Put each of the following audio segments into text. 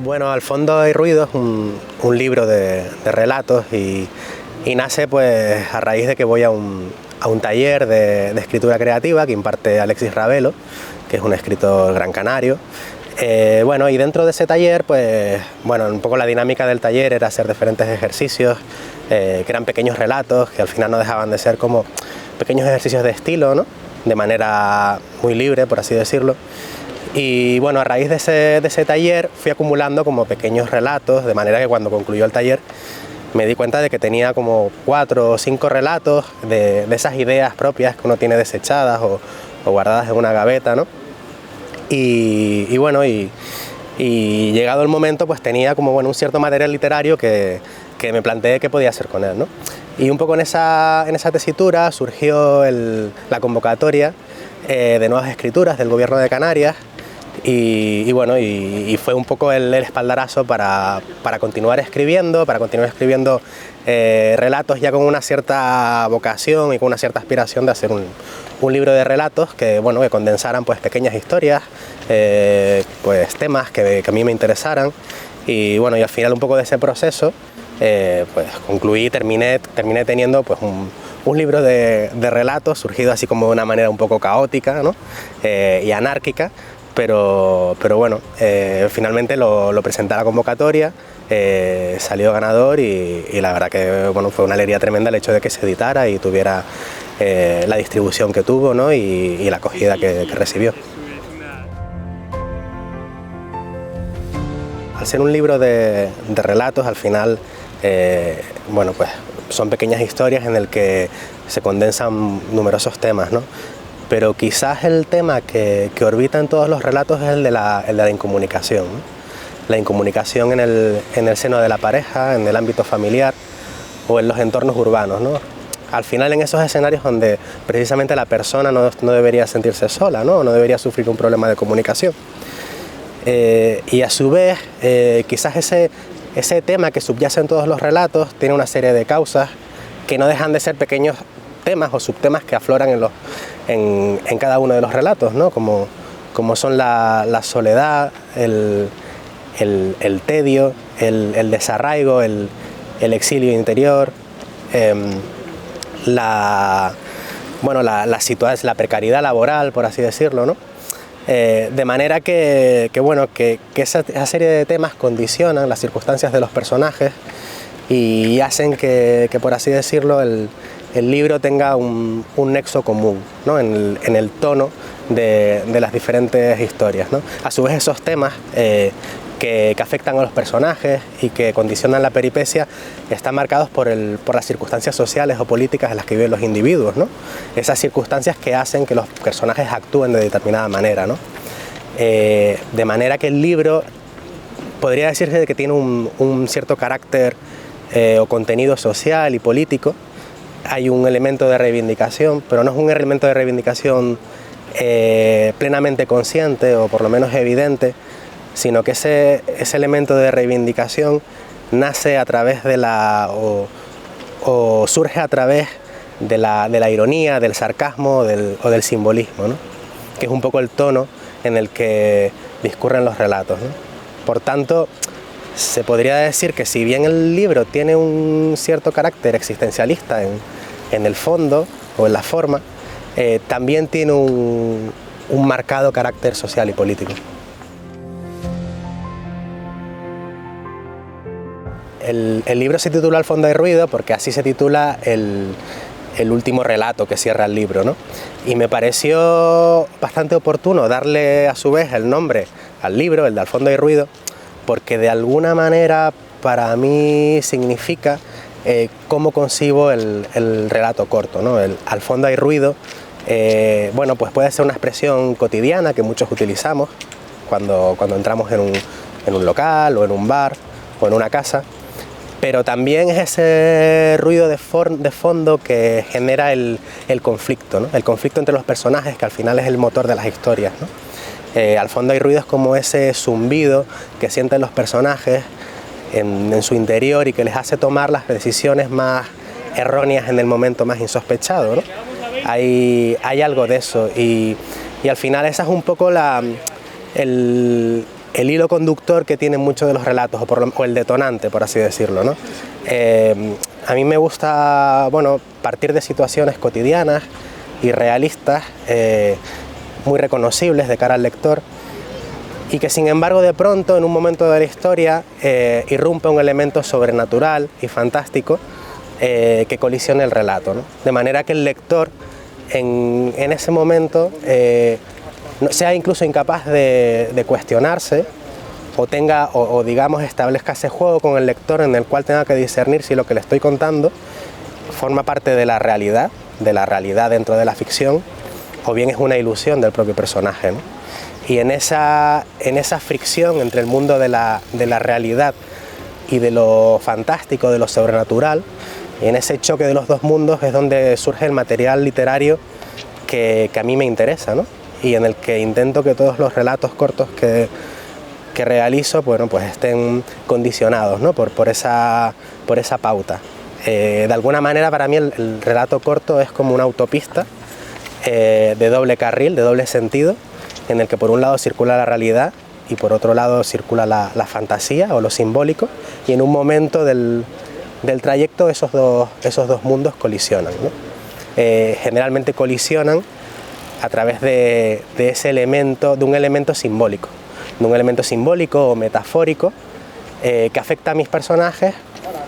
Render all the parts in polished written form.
Bueno, Al fondo hay ruido es un libro de relatos y nace pues a raíz de que voy a un taller de escritura creativa que imparte Alexis Ravelo, que es un escritor gran canario. Bueno, y dentro de ese taller, pues, bueno, un poco la dinámica del taller era hacer diferentes ejercicios, que eran pequeños relatos, que al final no dejaban de ser como pequeños ejercicios de estilo, ¿no? De manera muy libre, por así decirlo. Y bueno, a raíz de ese taller fui acumulando como pequeños relatos, de manera que cuando concluyó el taller me di cuenta de que tenía como 4 o 5 relatos de esas ideas propias que uno tiene desechadas o guardadas en una gaveta, ¿no? Y bueno, y llegado el momento pues tenía como bueno, un cierto material literario que me planteé qué podía hacer con él, ¿no? Y un poco en esa tesitura surgió la convocatoria de nuevas escrituras del Gobierno de Canarias y bueno, y fue un poco el espaldarazo para continuar escribiendo, relatos ya con una cierta vocación y con una cierta aspiración de hacer un libro de relatos que, bueno, que condensaran pues pequeñas historias, pues temas que a mí me interesaran y bueno, y al final un poco de ese proceso pues concluí, terminé teniendo pues un libro de relatos surgido así como de una manera un poco caótica, ¿no? Y anárquica, pero bueno, finalmente lo presenté a la convocatoria, salió ganador y la verdad que bueno, fue una alegría tremenda el hecho de que se editara y tuviera la distribución que tuvo, ¿no? y la acogida que recibió. Al ser un libro de relatos, al final, bueno, pues son pequeñas historias en el que se condensan numerosos temas, ¿no? Pero quizás el tema que orbita en todos los relatos es el de la incomunicación, ¿no? La incomunicación en el seno de la pareja, en el ámbito familiar o en los entornos urbanos, ¿no? Al final en esos escenarios donde precisamente la persona no debería sentirse sola, ¿no? No debería sufrir un problema de comunicación. Y a su vez, quizás ese tema que subyace en todos los relatos tiene una serie de causas que no dejan de ser pequeños temas o subtemas que afloran en cada uno de los relatos, ¿no? Como son la soledad, el tedio, el desarraigo, el exilio interior, la precariedad laboral, por así decirlo, ¿no? De manera que esa serie de temas condicionan las circunstancias de los personajes y hacen que por así decirlo, el libro tenga un nexo común, ¿no? en el tono de las diferentes historias, ¿no? A su vez esos temas que afectan a los personajes y que condicionan la peripecia están marcados por las circunstancias sociales o políticas en las que viven los individuos, ¿no? Esas circunstancias que hacen que los personajes actúen de determinada manera, ¿no? De manera que el libro podría decirse que tiene un cierto carácter o contenido social y político. Hay un elemento de reivindicación, pero no es un elemento de reivindicación plenamente consciente o por lo menos evidente, sino que ese elemento de reivindicación nace a través o surge a través de la ironía, del sarcasmo o del simbolismo, ¿no? Que es un poco el tono en el que discurren los relatos, ¿no? Por tanto, se podría decir que si bien el libro tiene un cierto carácter existencialista en el fondo o en la forma, también tiene un marcado carácter social y político. El libro se titula Al fondo hay ruido porque así se titula el último relato que cierra el libro, ¿no? Y me pareció bastante oportuno darle a su vez el nombre al libro, el de Al fondo hay ruido, porque de alguna manera para mí significa cómo concibo el relato corto, ¿no? Al fondo hay ruido, bueno, pues puede ser una expresión cotidiana que muchos utilizamos cuando entramos en un local o en un bar o en una casa, pero también es ese ruido de fondo que genera el conflicto, ¿no? El conflicto entre los personajes, que al final es el motor de las historias, ¿no? Al fondo hay ruido es como ese zumbido que sienten los personajes en su interior y que les hace tomar las decisiones más erróneas en el momento más insospechado, ¿no? Hay algo de eso y al final esa es un poco el hilo conductor que tienen muchos de los relatos, o el detonante, por así decirlo, ¿no? A mí me gusta, bueno, partir de situaciones cotidianas y realistas, muy reconocibles de cara al lector, y que sin embargo de pronto en un momento de la historia irrumpe un elemento sobrenatural y fantástico que colisiona el relato, ¿no? De manera que el lector en ese momento sea incluso incapaz de cuestionarse, o digamos establezca ese juego con el lector en el cual tenga que discernir si lo que le estoy contando forma parte de la realidad dentro de la ficción, o bien es una ilusión del propio personaje, ¿no? Y en esa fricción entre el mundo de la realidad y de lo fantástico, de lo sobrenatural, y en ese choque de los dos mundos es donde surge el material literario que a mí me interesa, ¿no? Y en el que intento que todos los relatos cortos que realizo, bueno, pues estén condicionados, ¿no? por esa pauta. De alguna manera para mí el relato corto es como una autopista de doble carril, de doble sentido, en el que por un lado circula la realidad y por otro lado circula la fantasía o lo simbólico, y en un momento del trayecto esos dos mundos colisionan, ¿no? Generalmente colisionan a través de un elemento simbólico o metafórico que afecta a mis personajes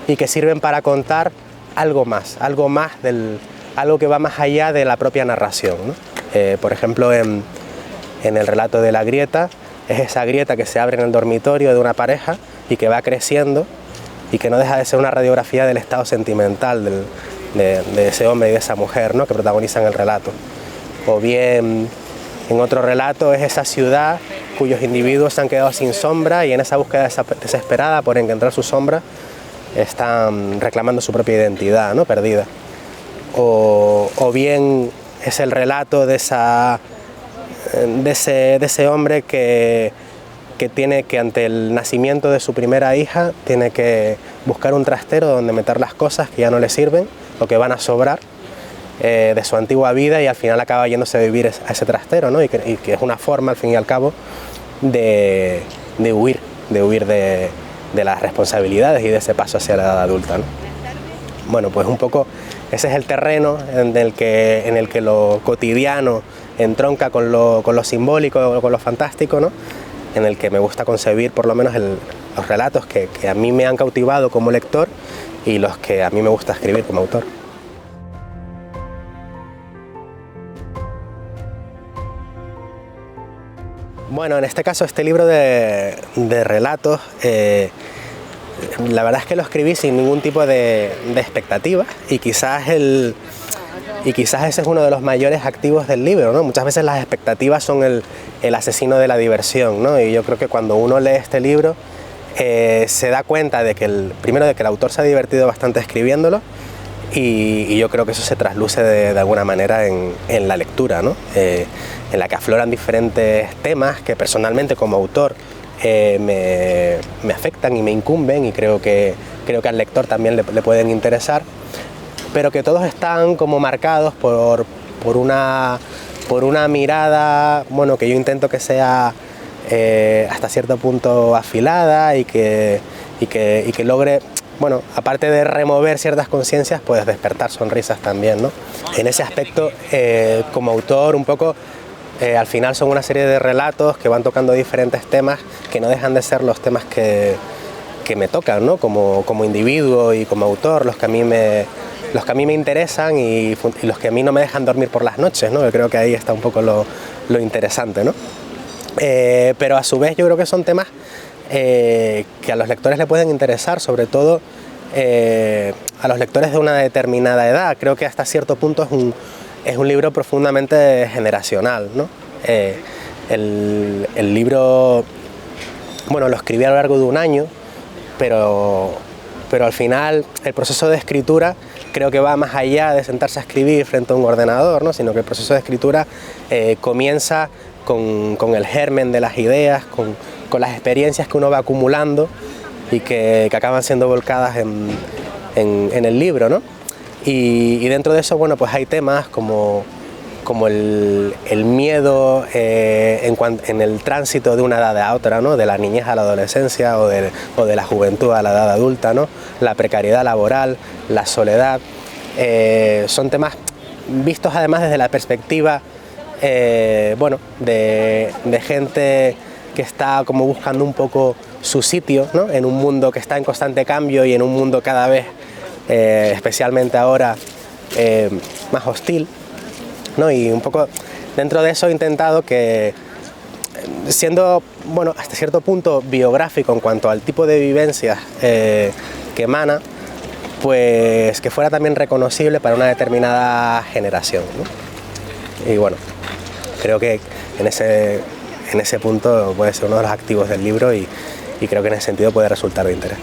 y que sirven para contar algo que va más allá de la propia narración, ¿no? Por ejemplo, en el relato de La grieta, es esa grieta que se abre en el dormitorio de una pareja y que va creciendo y que no deja de ser una radiografía del estado sentimental de ese hombre y de esa mujer, ¿no? Que protagonizan el relato. O bien, en otro relato es esa ciudad cuyos individuos se han quedado sin sombra y en esa búsqueda desesperada por encontrar su sombra están reclamando su propia identidad, ¿no? Perdida. O bien es el relato de ese hombre que tiene que, ante el nacimiento de su primera hija, tiene que buscar un trastero donde meter las cosas que ya no le sirven o que van a sobrar de su antigua vida, y al final acaba yéndose a vivir a ese trastero, ¿no? y que es una forma, al fin y al cabo, de huir de las responsabilidades y de ese paso hacia la edad adulta, ¿no? Bueno, pues un poco ese es el terreno en el que lo cotidiano entronca con lo simbólico, con lo fantástico, ¿no? En el que me gusta concebir por lo menos los relatos que a mí me han cautivado como lector y los que a mí me gusta escribir como autor. Bueno, en este caso, este libro de relatos, la verdad es que lo escribí sin ningún tipo de expectativa, y quizás ese es uno de los mayores activos del libro, ¿no? Muchas veces las expectativas son el asesino de la diversión, ¿no? Y yo creo que cuando uno lee este libro se da cuenta de que primero de que el autor se ha divertido bastante escribiéndolo, y yo creo que eso se trasluce de alguna manera en la lectura, ¿no? En la que afloran diferentes temas que personalmente como autor me afectan y me incumben, y creo que al lector también le pueden interesar, pero que todos están como marcados por una mirada, bueno, que yo intento que sea hasta cierto punto afilada y que logre, bueno, aparte de remover ciertas conciencias, pues despertar sonrisas también, ¿no? En ese aspecto, como autor, un poco, al final son una serie de relatos que van tocando diferentes temas que no dejan de ser los temas que me tocan, ¿no? Como individuo y como autor, los que a mí me interesan y los que a mí no me dejan dormir por las noches, ¿no? Yo creo que ahí está un poco lo interesante, ¿no? Pero a su vez yo creo que son temas que a los lectores le pueden interesar, sobre todo a los lectores de una determinada edad. Creo que hasta cierto punto es un libro profundamente generacional, ¿no? El libro, bueno, lo escribí a lo largo de un año, pero al final el proceso de escritura creo que va más allá de sentarse a escribir frente a un ordenador, ¿no? Sino que el proceso de escritura comienza con el germen de las ideas, con las experiencias que uno va acumulando y que acaban siendo volcadas en el libro, ¿no? Y dentro de eso, bueno, pues hay temas como como el miedo en el tránsito de una edad a otra, ¿no? De la niñez a la adolescencia o de la juventud a la edad adulta, ¿no? La precariedad laboral, la soledad, son temas vistos además desde la perspectiva bueno, de gente que está como buscando un poco su sitio, ¿no? En un mundo que está en constante cambio y en un mundo cada vez, especialmente ahora, más hostil, ¿no? Y un poco dentro de eso he intentado que, siendo, bueno, hasta cierto punto biográfico en cuanto al tipo de vivencias que emana, pues que fuera también reconocible para una determinada generación, ¿no? Y bueno, creo que en ese punto puede ser uno de los activos del libro y creo que en ese sentido puede resultar de interés.